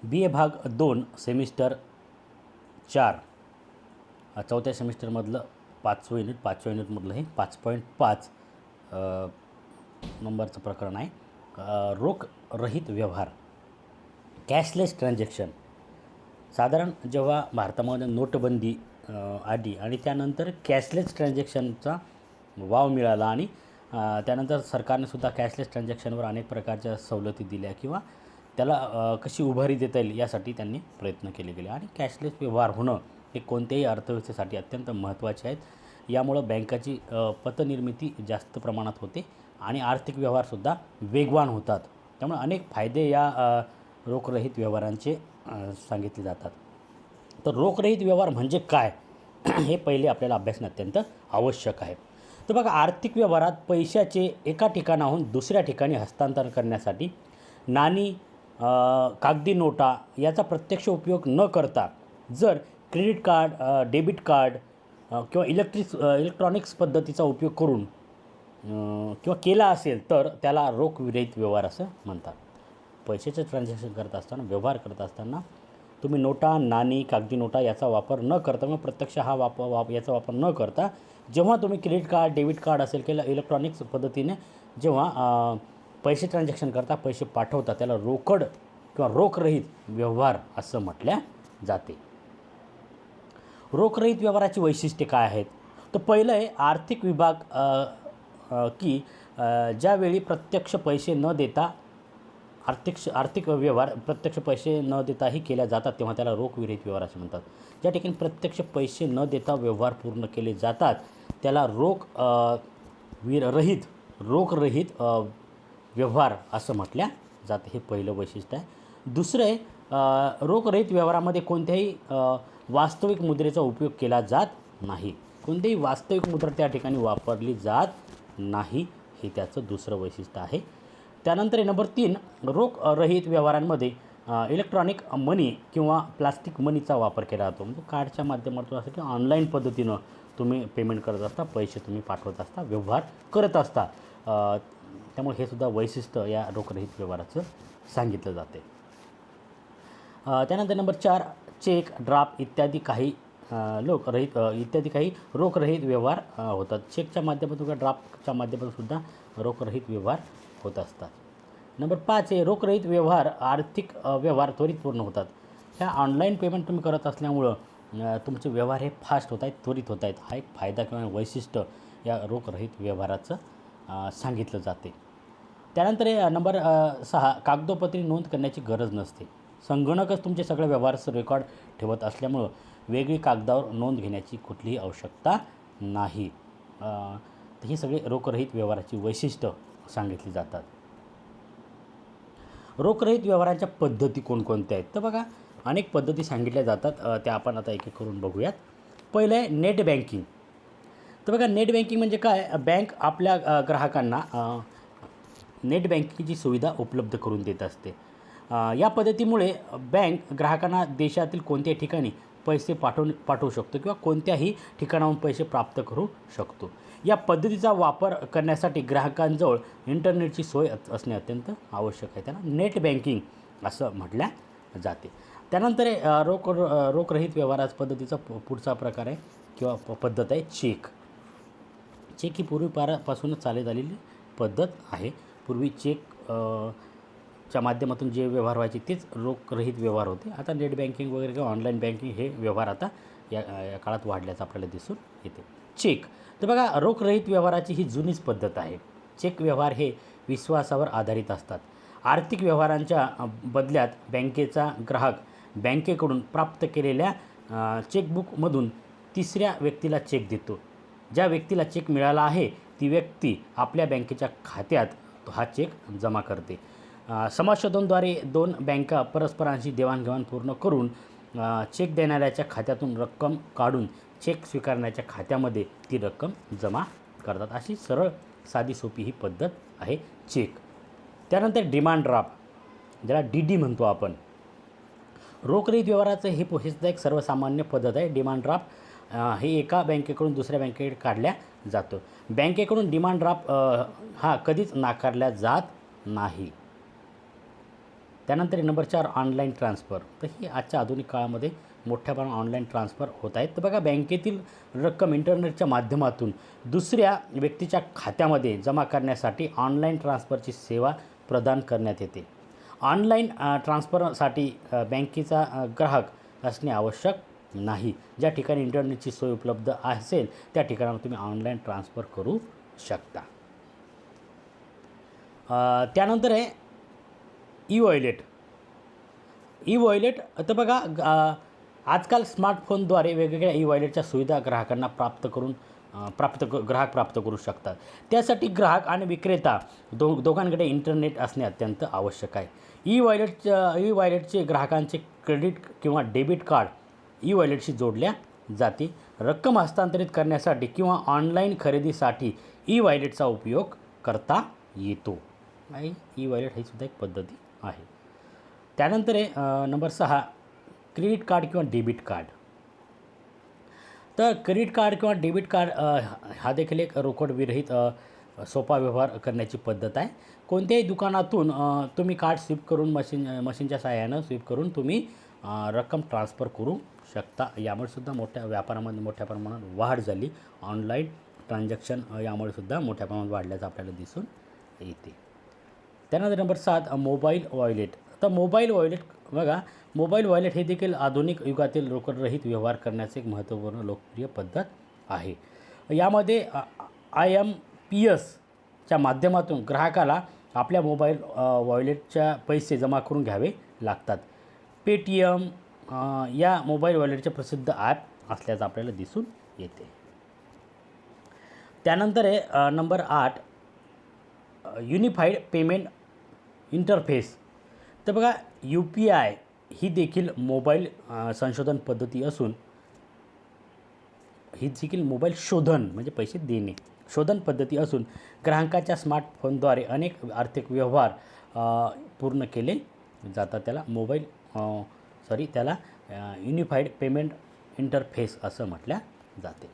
बी ए भाग 2 सेमिस्टर 4 चौथ्या सेमिस्टरमधलं 5व्या युनिटमधलं हे 5.5 नंबरचं प्रकरण आहे. रोख रहित व्यवहार, कॅशलेस ट्रान्झॅक्शन. साधारण जेव्हा भारतामध्ये नोटबंदी आली आणि त्यानंतर कॅशलेस ट्रान्झॅक्शनचा वाव मिळाला आणि त्यानंतर सरकारनेसुद्धा कॅशलेस ट्रान्झॅक्शनवर अनेक प्रकारच्या सवलती दिल्या किंवा त्याला कशी उभारी देता येईल यासाठी त्यांनी प्रयत्न केले गेले. आणि कॅशलेस व्यवहार होणं हे कोणत्याही अर्थव्यवस्थेसाठी अत्यंत महत्त्वाचे आहेत. यामुळं बँकाची पतनिर्मिती जास्त प्रमाणात होते आणि आर्थिक व्यवहारसुद्धा वेगवान होतात. त्यामुळे अनेक फायदे या रोखरहित व्यवहारांचे सांगितले जातात. तर रोखरहित व्यवहार म्हणजे काय हे पहिले आपल्याला अभ्यासणे अत्यंत आवश्यक आहे. तर बघा, आर्थिक व्यवहारात पैशाचे एका ठिकाणाहून दुसऱ्या ठिकाणी हस्तांतरण करण्यासाठी नाणी, कागदी नोटा याचा प्रत्यक्ष उपयोग न करता जर क्रेडिट कार्ड, डेबिट कार्ड किंवा इलेक्ट्रॉनिक्स पद्धतीचा उपयोग करून किंवा केला असेल तर त्याला रोखविरहित व्यवहार असं म्हणतात. पैशाचं ट्रान्झॅक्शन करत असताना, व्यवहार करत असताना तुम्ही नोटा, नाणी, कागदी नोटा याचा वापर न करता किंवा प्रत्यक्ष याचा वापर न करता जेव्हा तुम्ही क्रेडिट कार्ड, डेबिट कार्ड असेल किंवा इलेक्ट्रॉनिक्स पद्धतीने जेव्हा पैसे ट्रान्झॅक्शन करता, पैसे पाठवता, त्याला रोकड किंवा रोखरहित व्यवहार असं म्हटल्या जाते. रोखरहित व्यवहाराची वैशिष्ट्ये काय आहेत? तर पहिलं आहे आर्थिक विभाग की ज्यावेळी प्रत्यक्ष पैसे न देता आर्थिक व्यवहार प्रत्यक्ष पैसे न देताही केल्या जातात तेव्हा त्याला रोखविरहित व्यवहार असे म्हणतात. ज्या ठिकाणी प्रत्यक्ष पैसे न देता व्यवहार पूर्ण केले जातात त्याला रोखरहित व्यवहार असं म्हटल्या जातं. हे पहिलं वैशिष्ट्य आहे. दुसरं आहे रोखरहित व्यवहारामध्ये कोणत्याही वास्तविक मुद्रेचा उपयोग केला जात नाही. कोणतीही वास्तविक मुद्रा त्या ठिकाणी वापरली जात नाही, हे त्याचं दुसरं वैशिष्ट्य आहे. त्यानंतर नंबर 3, रोखरहित व्यवहारांमध्ये इलेक्ट्रॉनिक मनी किंवा प्लास्टिक मनीचा वापर केला जातो. म्हणजे कार्डच्या माध्यमातून असं किंवा ऑनलाईन पद्धतीनं तुम्ही पेमेंट करत असता, पैसे तुम्ही पाठवत असता, व्यवहार करत असता. त्यामुळे हे सुद्धा वैशिष्ट्य या रोखरहित व्यवहाराचं सांगितलं जाते. त्यानंतर नंबर 4, चेक, ड्राफ्ट इत्यादी काही रोखरहित व्यवहार होतात. चेकच्या माध्यमातून किंवा ड्राफ्टच्या माध्यमातून सुद्धा रोखरहित व्यवहार होत असतात. नंबर 5 आहे रोखरहित व्यवहार, आर्थिक व्यवहार त्वरित पूर्ण होतात. ह्या ऑनलाईन पेमेंट तुम्ही करत असल्यामुळं तुमचे व्यवहार हे फास्ट होत आहेत, त्वरित होत आहेत. हा एक फायदा किंवा वैशिष्ट्य या रोखरहित व्यवहाराचं सांगितलं जाते. त्यानंतर नंबर 6, कागदोपत्री नोंद करण्याची गरज नसते. संगणकच तुमचे सगळे व्यवहाराचं रेकॉर्ड ठेवत असल्यामुळं वेगळी कागदावर नोंद घेण्याची कुठलीही आवश्यकता नाही. ही सगळी रोखरहित व्यवहाराची वैशिष्ट्य सांगितली जातात. रोखरहित व्यवहारांच्या पद्धती कोणकोणत्या आहेत? तर बघा, अनेक पद्धती सांगितल्या जातात. त्या आपण आता एक एक करून बघूयात. पहिलं आहे नेट बँकिंग. तर बघा, नेट बँकिंग म्हणजे काय? बँक आपल्या ग्राहकांना नेट बँकिंगची सुविधा उपलब्ध करून देत असते. या पद्धतीमुळे बँक ग्राहकांना देशातील कोणत्याही ठिकाणी पैसे पाठवू शकतो किंवा कोणत्याही ठिकाणाहून पैसे प्राप्त करू शकतो. या पद्धतीचा वापर करण्यासाठी ग्राहकांजवळ इंटरनेटची सोय असणे अत्यंत आवश्यक आहे. त्याला नेट बँकिंग असं म्हटल्या जाते. त्यानंतर रोखरहित व्यवहाराच्या पद्धतीचा पुढचा प्रकार आहे किंवा पद्धत आहे चेक. चेक ही पूर्वीपासूनच चालत आलेली पद्धत आहे. पूर्वी च्या माध्यमातून जे व्यवहार व्हायचे तेच रोखरहित व्यवहार होते. आता नेट बँकिंग वगैरे किंवा ऑनलाईन बँकिंग हे व्यवहार आता या काळात वाढल्याचं आपल्याला दिसून येते. चेक. तर बघा, रोखरहित व्यवहाराची ही जुनीच पद्धत आहे. चेक व्यवहार हे विश्वासावर आधारित असतात. आर्थिक व्यवहारांच्या बदल्यात बँकेचा ग्राहक बँकेकडून प्राप्त केलेल्या चेकबुकमधून तिसऱ्या व्यक्तीला चेक देतो. ज्या व्यक्तीला चेक मिळाला आहे ती व्यक्ती आपल्या बँकेच्या खात्यात हा चेक जमा करते. समाजशोधनद्वारे 2 बँका परस्परांशी देवाणघेवाण पूर्ण करून चेक देणाऱ्याच्या खात्यातून रक्कम काढून चेक स्वीकारण्याच्या खात्यामध्ये ती रक्कम जमा करतात. अशी सरळ, साधी, सोपी ही पद्धत आहे चेक. त्यानंतर डिमांड ड्राफ्ट, ज्याला DD म्हणतो आपण. रोखरहित व्यवहाराचं हे सुद्धा एक सर्वसामान्य पद्धत आहे. डिमांड ड्राफ्ट हे एका बँकेकडून दुसऱ्या बँकेकडे काढल्या जातो. बँकेकडून डिमांड ड्राफ्ट हा कधीच नाकारला जात नाही. त्यानंतर नंबर 4 ऑनलाईन ट्रान्सफर. तर ही आजच्या आधुनिक काळामध्ये मोठ्या प्रमाणात ऑनलाईन ट्रान्सफर होत आहेत. तर बघा बँकेतील रक्कम इंटरनेटच्या माध्यमातून दुसऱ्या व्यक्तीच्या खात्यामध्ये जमा करण्यासाठी ऑनलाईन ट्रान्सफरची सेवा प्रदान करण्यात येते. ऑनलाईन ट्रान्सफरसाठी बँकेचा ग्राहक असणे आवश्यक नाही. ज्या ठिकाणी इंटरनेटची सोय उपलब्ध असेल त्या ठिकाणावर तुम्ही ऑनलाईन ट्रान्सफर करू शकता. त्यानंतर आहे ई-वॉलेट. ई-वॉलेट तर बघा आजकाल स्मार्टफोनद्वारे वेगवेगळ्या ई-वॉलेटच्या सुविधा ग्राहकांना ग्राहक प्राप्त करू शकतात. त्यासाठी ग्राहक आणि विक्रेता दोघांकडे इंटरनेट असणे अत्यंत आवश्यक आहे. ई-वॉलेटचे ग्राहकांचे क्रेडिट किंवा डेबिट कार्ड ई-वॉलेटशी जोडल्या जाते. रक्कम हस्तांतरित करण्यासाठी किंवा ऑनलाईन खरेदीसाठी ई-वॉलेटचा उपयोग करता येतो. आणि ई-वॉलेट ही सुद्धा एक पद्धती आहे. त्यानंतर आहे नंबर 6 क्रेडिट कार्ड किंवा डेबिट कार्ड. तर क्रेडिट कार्ड किंवा डेबिट कार्ड हा देखील एक रोकड विरहित सोपा व्यवहार करण्याची पद्धत आहे. कोणत्याही दुकानातून तुम्ही कार्ड स्वीप करून मशीनच्या सहाय्यानं स्वीप करून तुम्ही रक्कम ट्रान्सफर करू शकता. यामुळे सुद्धा मोठ्या व्यापारामध्ये मोठ्या प्रमाणात वाढ झाली. ऑनलाईन ट्रान्झॅक्शन यामुळे सुद्धा मोठ्या प्रमाणात वाढल्याचं आपल्याला दिसून येते. त्यानंतर नंबर 7 मोबाईल वॉलेट. तर मोबाईल वॉलेट बघा मोबाईल वॉलेट हे देखील आधुनिक युगातील रोकडरहित व्यवहार करण्याचे एक महत्त्वपूर्ण लोकप्रिय पद्धत आहे. यामध्ये IMPSच्या माध्यमातून ग्राहकाला आपल्या मोबाईल वॉलेटच्या पैसे जमा करून घ्यावे लागतात. पेटीएम या मोबाईल वॉलेटचे प्रसिद्ध ॲप असल्याचं आपल्याला दिसून येते. त्यानंतर आहे नंबर 8 युनिफाईड पेमेंट इंटरफेस. तर बघा UPI ही देखील मोबाईल संशोधन पद्धती असून ही देखील मोबाईल शोधन म्हणजे पैसे देणे शोधन पद्धती असून ग्राहकाच्या स्मार्टफोनद्वारे अनेक आर्थिक व्यवहार पूर्ण केले जातात. त्याला युनिफाईड पेमेंट इंटरफेस असं म्हटल्या जाते.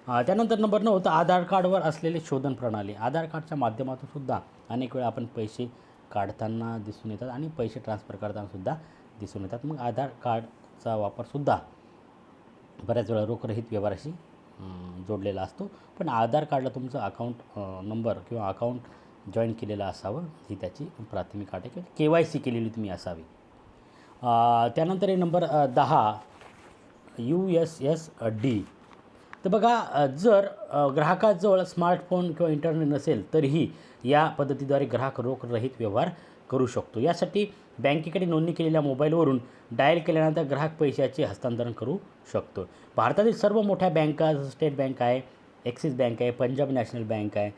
त्यानंतर नंबर 9 आधार कार्डवर असलेले शोधन प्रणाली. आधार कार्डच्या माध्यमातून सुद्धा अनेक वेळा आपण पैसे काढताना दिसून येतात आणि पैसे ट्रान्सफर करताना सुद्धा दिसून येतात. मग आधार कार्डचा वापरसुद्धा बऱ्याच वेळा रोखरहित व्यवहाराशी जोडलेला असतो. पण आधार कार्डला तुमचं अकाउंट नंबर किंवा अकाउंट जॉईन केलेलं असावं ही त्याची प्राथमिक अट आहे किंवा KYC केलेली तुम्ही असावी. त्यानंतर आहे नंबर 10 USSD. तर बघा जर ग्राहकाजवळ स्मार्टफोन किंवा इंटरनेट नसेल तरीही या पद्धतीद्वारे ग्राहक रोखरहित व्यवहार करू शकतो. यासाठी बँकेकडे नोंदणी केलेल्या मोबाईलवरून डायल केल्यानंतर ग्राहक पैशाचे हस्तांतरण करू शकतो. भारतातील सर्व मोठ्या बँका स्टेट बँक आहे, ॲक्सिस बँक आहे, पंजाब नॅशनल बँक आहे,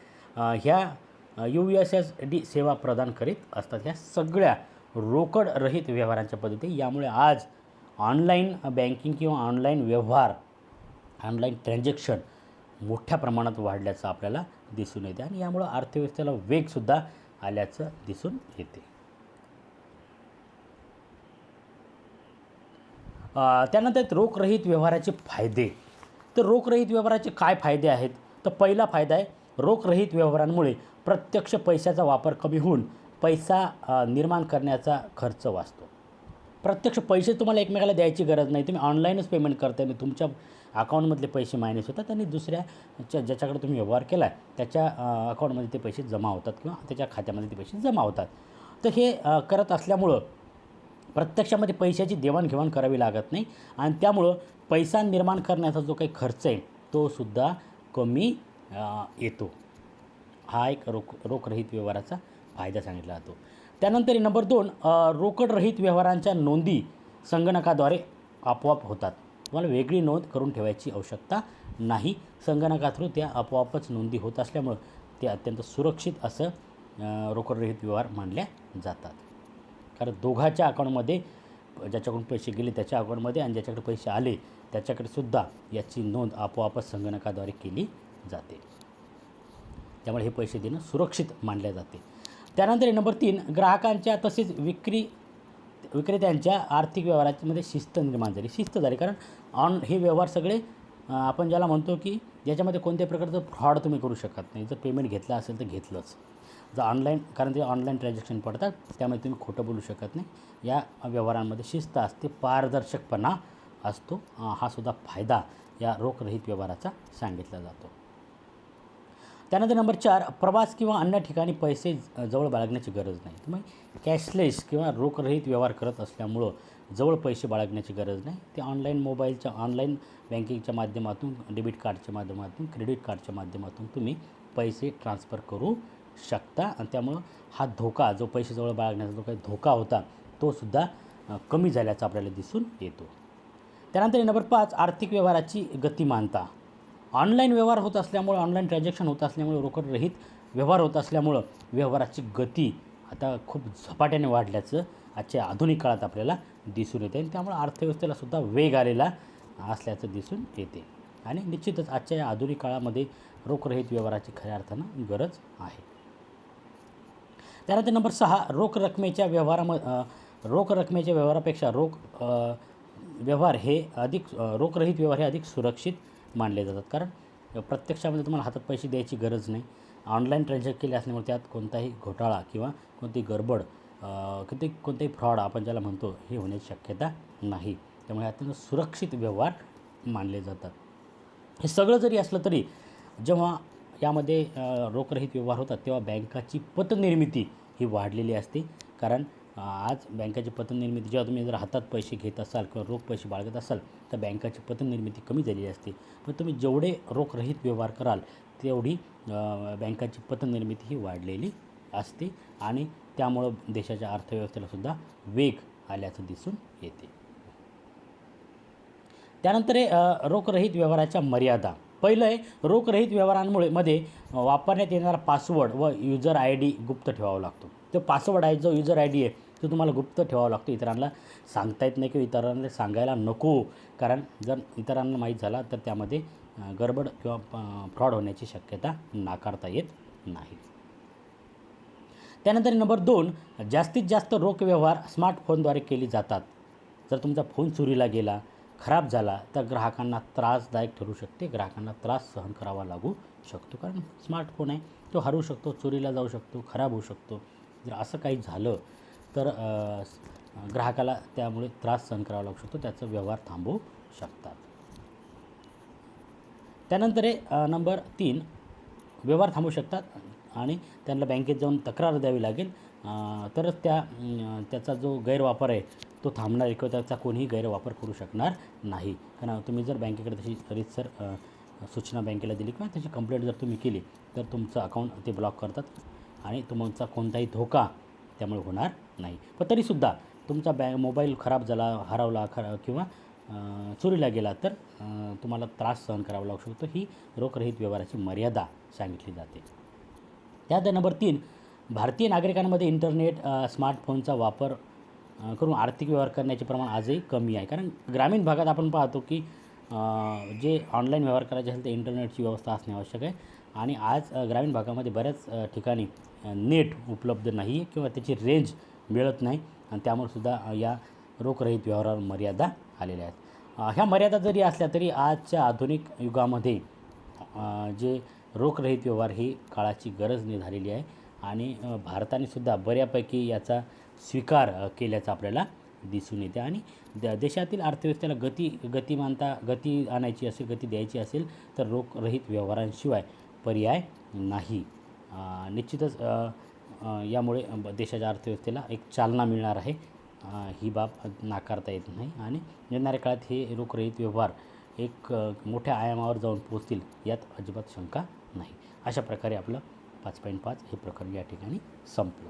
ह्या USSD सेवा प्रदान करीत असतात. ह्या सगळ्या रोकडरहित व्यवहारांच्या पद्धती. यामुळे आज ऑनलाईन बँकिंग किंवा ऑनलाईन व्यवहार ऑनलाईन ट्रान्झॅक्शन मोठ्या प्रमाणात वाढल्याचं आपल्याला दिसून येते आणि यामुळं अर्थव्यवस्थेला वेगसुद्धा आल्याचं दिसून येते. त्यानंतर रोखरहित व्यवहाराचे फायदे. तर रोखरहित व्यवहाराचे काय फायदे आहेत? तर पहिला फायदा आहे रोखरहित व्यवहारांमुळे प्रत्यक्ष पैशाचा वापर कमी होऊन पैसा निर्माण करण्याचा खर्च वाचतो. प्रत्यक्ष पैसे तुम्हाला एकमेकाला द्यायची गरज नाही. तुम्ही ऑनलाईनच पेमेंट करताय. मी तुमच्या अकाउंटमधले पैसे मायनस होतात आणि दुसऱ्या ज्याच्याकडे तुम्ही व्यवहार केला आहे त्याच्या अकाउंटमध्ये ते पैसे जमा होतात किंवा त्याच्या खात्यामध्ये ते पैसे जमा होतात. तर हे करत असल्यामुळं प्रत्यक्षामध्ये पैशाची देवाणघेवाण करावी लागत नाही आणि त्यामुळं पैसा निर्माण करण्याचा जो काही खर्च आहे तो सुद्धा कमी येतो. हा एक रोखरहित व्यवहाराचा फायदा सांगितला जातो. त्यानंतर नंबर 2 रोकडरहित व्यवहारांच्या नोंदी संगणकाद्वारे आपोआप होतात. तुम्हाला वेगळी नोंद करून ठेवायची आवश्यकता नाही. संगणका थ्रू त्या आपोआपच नोंदी होत असल्यामुळं ते अत्यंत सुरक्षित असं रोकडरहित व्यवहार मानल्या जातात. कारण दोघांच्या अकाउंटमध्ये ज्याच्याकडून पैसे गेले त्याच्या अकाउंटमध्ये आणि ज्याच्याकडे पैसे आले त्याच्याकडे सुद्धा याची नोंद आपोआपच संगणकाद्वारे केली जाते. त्यामुळे हे पैसे देणं सुरक्षित मानले जाते. त्यानंतर नंबर 3 ग्राहकांच्या तसेच विक्रेत्यांच्या आर्थिक व्यवहारामध्ये शिस्त निर्माण झाली. शिस्त झाली कारण हे व्यवहार सगळे आपण ज्याला म्हणतो की याच्यामध्ये कोणत्याही प्रकारचं फ्रॉड तुम्ही करू शकत नाही. जर पेमेंट घेतलं असेल तर घेतलंच. जर ऑनलाईन, कारण ते ऑनलाईन ट्रान्झॅक्शन पडतात, त्यामुळे तुम्ही खोटं बोलू शकत नाही. या व्यवहारांमध्ये शिस्त असते, पारदर्शकपणा असतो. हा सुद्धा फायदा या रोखरहित व्यवहाराचा सांगितला जातो. त्यानंतर नंबर 4, प्रवास किंवा अन्य ठिकाणी पैसे जवळ बाळगण्याची गरज नाही. तुम्ही कॅशलेस किंवा रोखरहित व्यवहार करत असल्यामुळं जवळ पैसे बाळगण्याची गरज नाही. ते ऑनलाईन बँकिंगच्या माध्यमातून, डेबिट कार्डच्या माध्यमातून, क्रेडिट कार्डच्या माध्यमातून तुम्ही पैसे ट्रान्सफर करू शकता. आणि त्यामुळं हा धोका, जो पैसे जवळ बाळगण्याचा जो काही धोका होता, तो सुद्धा कमी झाल्याचा आपल्याला दिसून येतो. त्यानंतर नंबर 5, आर्थिक व्यवहाराची गतिमानता. ऑनलाईन व्यवहार होत असल्यामुळं, ऑनलाईन ट्रान्झॅक्शन होत असल्यामुळे, रोकडरहित व्यवहार होत असल्यामुळं व्यवहाराची गती आता खूप झपाट्याने वाढल्याचं आजच्या आधुनिक काळात आपल्याला दिसून येते. आणि त्यामुळे अर्थव्यवस्थेला सुद्धा वेग आलेला असल्याचं दिसून येते. आणि निश्चितच आजच्या या आधुनिक काळामध्ये रोखरहित व्यवहाराची खऱ्या अर्थानं गरज आहे. त्यानंतर नंबर 6, रोख रकमेच्या व्यवहारापेक्षा रोखरहित व्यवहार हे अधिक सुरक्षित मानले जातात. कारण प्रत्यक्षामध्ये तुम्हाला हातात पैसे द्यायची गरज नाही. ऑनलाईन ट्रान्झॅक्ट केले असल्यामुळे त्यात कोणताही घोटाळा किंवा कोणतीही गडबड, कोणतेही फ्रॉड आपण ज्याला म्हणतो, हे होण्याची शक्यता नाही. त्यामुळे अत्यंत सुरक्षित व्यवहार मानले जातात. हे सगळं जरी असलं तरी जेव्हा यामध्ये रोखरहित व्यवहार होतात, तेव्हा बँकाची पतनिर्मिती ही वाढलेली असते. कारण आज बँकाची पतनिर्मिती, जेव्हा तुम्ही जर हातात पैसे घेत असाल किंवा रोख पैसे बाळगत असाल, तर बँकाची पतनिर्मिती कमी झालेली असते. पण तुम्ही जेवढे रोखरहित व्यवहार कराल, तेवढी बँकाची पतनिर्मिती ही वाढलेली असते. आणि त्यामुळं देशाच्या अर्थव्यवस्थेलासुद्धा वेग आल्याचं दिसून येते. त्यानंतर रोखरहित व्यवहाराच्या मर्यादा. पहिलं आहे, रोखरहित मध्ये वापरण्यात येणारा पासवर्ड व युजर ID गुप्त ठेवावा लागतो. तो पासवर्ड आहे, जो युजर ID आहे, तो तुम्हाला गुप्त ठेवावा लागतो. इतरांना सांगता येत नाही किंवा इतरांना सांगायला नको. कारण जर इतरांना माहीत झाला तर त्यामध्ये गडबड किंवा फ्रॉड होण्याची शक्यता नाकारता येत नाही. त्यानंतर नंबर 2, जास्तीत जास्त रोख व्यवहार स्मार्टफोनद्वारे केले जातात. जर तुमचा फोन चोरीला गेला, खराब झाला, तर ग्राहकांना त्रासदायक ठरू शकते. ग्राहकांना त्रास सहन करावा लागू शकतो. कारण स्मार्टफोन आहे, तो हरवू शकतो, चोरीला जाऊ शकतो, खराब होऊ शकतो. जर असं काही झालं तर ग्राहकाला त्यामुळे त्रास सहन करावा लागू शकतो. त्याचा व्यवहार थांबवू शकतात. त्यानंतर नंबर 3, व्यवहार थांबवू शकतात आणि त्यांना बँकेत जाऊन तक्रार द्यावी लागेल, तरच त्याचा जो गैरवापर आहे तो थांबणार आहे किंवा त्याचा कोणीही गैरवापर करू शकणार नाही. कारण तुम्ही जर बँकेकडे तशी रीतसर सूचना बँकेला दिली किंवा त्याची कंप्लेंट जर तुम्ही केली, तर तुमचं अकाउंट ते ब्लॉक करतात आणि तुमचा कोणताही धोका त्यामुळे होणार नाही. पण तरीसुद्धा तुमचा मोबाईल खराब झाला, हरवला किंवा चोरीला गेला, तर तुम्हाला त्रास सहन करावा लागू शकतो. ही रोखरहित व्यवहाराची मर्यादा सांगितली जाते. त्यात नंबर 3, भारतीय नागरिकांमध्ये इंटरनेट, स्मार्टफोनचा वापर करून आर्थिक व्यवहार करण्याचे प्रमाण आजही कमी आहे. कारण ग्रामीण भागात आपण पाहतो की जे ऑनलाईन व्यवहार करायचे असेल, तर इंटरनेटची व्यवस्था असणे आवश्यक आहे. आणि आज ग्रामीण भागामध्ये बऱ्याच ठिकाणी नेट उपलब्ध नाही आहे किंवा त्याची रेंज मिळत नाही. आणि त्यामुळे सुद्धा या रोखरहित व्यवहारावर मर्यादा आलेल्या आहेत. ह्या मर्यादा जरी असल्या तरी आजच्या आधुनिक युगामध्ये जे रोखरहित व्यवहार ही काळाची गरज झालेली आहे. आणि भारताने सुद्धा बऱ्यापैकी याचा स्वीकार केल्याचं आपल्याला दिसून येते. आणि देशातील अर्थव्यवस्थेला गती आणायची असेल, गती द्यायची असेल, तर रोखरहित व्यवहारांशिवाय पर्याय नाही. निश्चितच यामुळे देशाच्या अर्थव्यवस्थेला एक चालना मिळणार आहे. ही बाब नाकारता येत नाही. आणि येणाऱ्या काळात हे रोखरहित व्यवहार एक मोठ्या आयामावर जाऊन पोहोचतील, यात अजिबात शंका नाही. अशा प्रकारे आपलं 5.5 हे प्रकरण या ठिकाणी संपलं.